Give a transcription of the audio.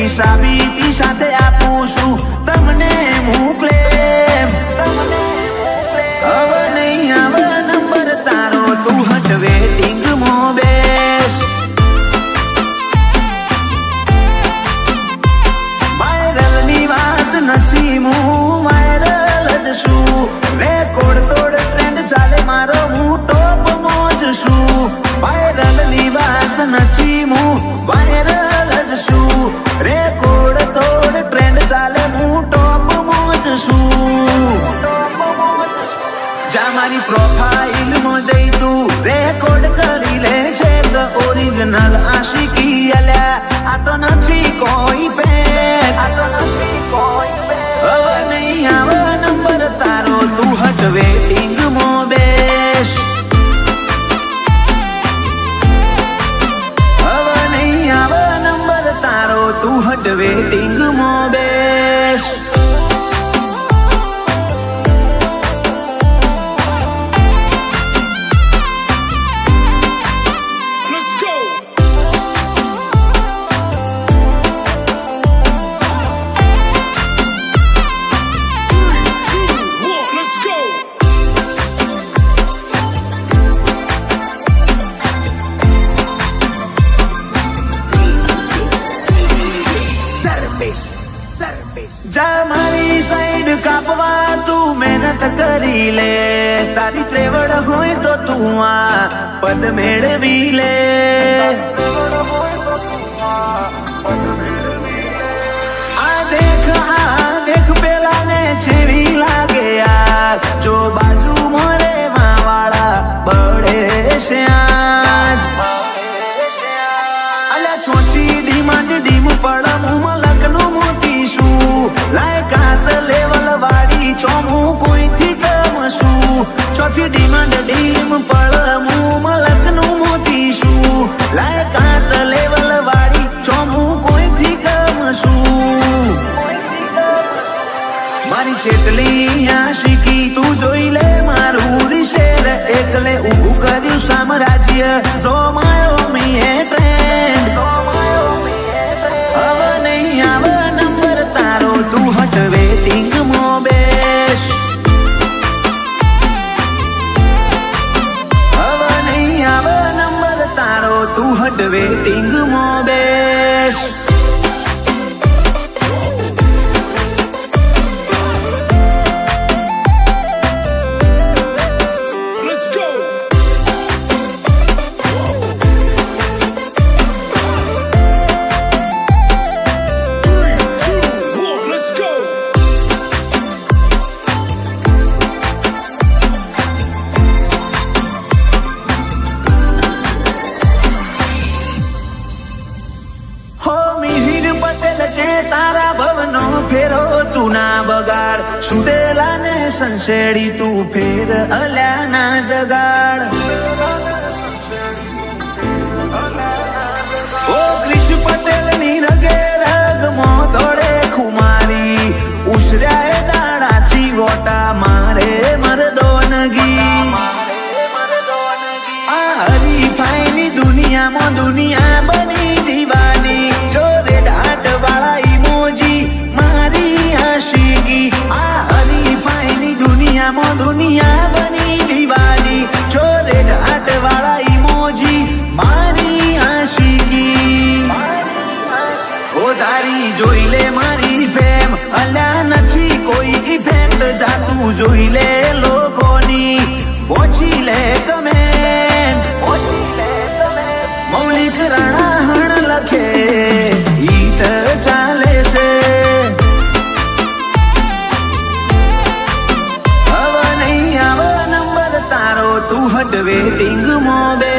સાબિતી સાથે આપું છું તમને મોકલે હવે નહીં આવે નંબર તારો તું હટ વેટિંગ માં બેસ વાયરલ ની વાત નથી હું વાયરલ જ છું રેકોર્ડ તોડ ટ્રેન્ડ ચાલે મારો હું ટોપ મોજ છું વાયરલ ની વાત નથી હું વાયરલ જ છું રેકોર્ડ તોડ ટ્રેન્ડ ચાલે હું ટોપ મોજ છું જા મારી પ્રોફાઇલ માં જઈ તું રેકોર્ડ કરી લે છે કે ઓરિજિનલ આશિકી અલ્યા આ તો નથી કોઈ પેક હવે નહીં આવે નંબર તારો તું હટ વેટિંગ માં બેસ હવે નહીં આવે નંબર તારો તું હટ વેટિંગ માં બેસ જા મારી સાઈડ કાપવા તું મહેનત કરી લે તારી ત્રેવડ હોય તો તું આ પદ મેળવી લે આ દેખ પેલા ને જેવી લાગે યાર જો બાજુ મોરે વાળા બળે છે આજ અલ્યા છોટી ડિમાન્ડ ડીમ પડ મલક નું મોતી શું લાયકાત લેવલ વાળી ચોમું કોઈથી કમ શું ચોથી ડિમાન્ડ ડીમ પડ મલક નું મોતી શું લાયકાત લેવલ વાળી ચોમું કોઈથી કમ શું મારી છેટલી આશિકી તું જોઈ લે મારું રીશેર એકલે ઊભું કર્યું સામ્રાજ્ય જો માયો મીએ ટ્રેન્ડ હવે નહીં આવે નંબર તારો તું હટ વેટિંગ માં બેસ હવે નહીં આવે નંબર તારો તું હટ વેટિંગ માં બેસ ફેરો તું ના બગાડ સુદેલા ને સંશેડી તું ફેર અલ્યા ના જગાડ ઓ ક્રિશ પટેલ ની રગે રગ મો દોડે ખુમારી ઉસર્યા દાડાથી ગોટા મારે મરદોનગી આ હરીફાઈની દુનિયામાં દુનિયા બની દીવાની ચોરે ડાટ વાળા ઇમોજી મારી આશિકી આ હરીફાઈની દુનિયામાં દુનિયા બની દીવાની ચોરે ડાટ વાળા ઇમોજી મારી આશિકી ઓ તારી જોઈ લે મારી ફેમ અલ્યા નથી કોઈ ઇફેક્ટ જાતું જોઈ લે લોકોની ઓછી લે કમેન્ટ મૌલિક રણાહણ લખે ઈટ ચાલે છે હવે નહીં આવે નંબર તારો તું હટ વેટિંગ માં બે